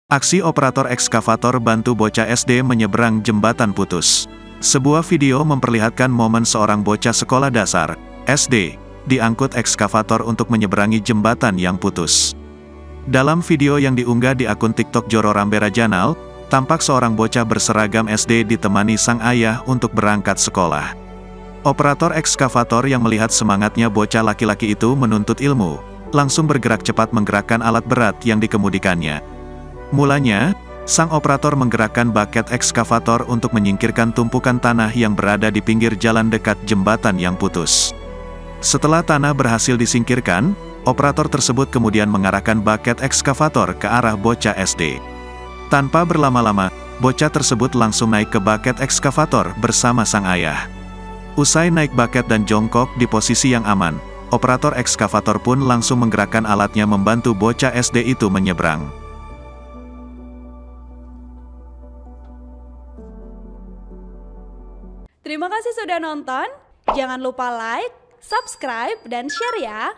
Aksi operator ekskavator bantu bocah SD menyeberang jembatan putus. Sebuah video memperlihatkan momen seorang bocah sekolah dasar, SD, diangkut ekskavator untuk menyeberangi jembatan yang putus. Dalam video yang diunggah di akun TikTok Joro Rambera Janal, tampak seorang bocah berseragam SD ditemani sang ayah untuk berangkat sekolah. Operator ekskavator yang melihat semangatnya bocah laki-laki itu menuntut ilmu, langsung bergerak cepat menggerakkan alat berat yang dikemudikannya. Mulanya, sang operator menggerakkan baket ekskavator untuk menyingkirkan tumpukan tanah yang berada di pinggir jalan dekat jembatan yang putus. Setelah tanah berhasil disingkirkan, operator tersebut kemudian mengarahkan baket ekskavator ke arah bocah SD. Tanpa berlama-lama, bocah tersebut langsung naik ke baket ekskavator bersama sang ayah. Usai naik baket dan jongkok di posisi yang aman, operator ekskavator pun langsung menggerakkan alatnya membantu bocah SD itu menyeberang. Terima kasih sudah nonton, jangan lupa like, subscribe, dan share ya!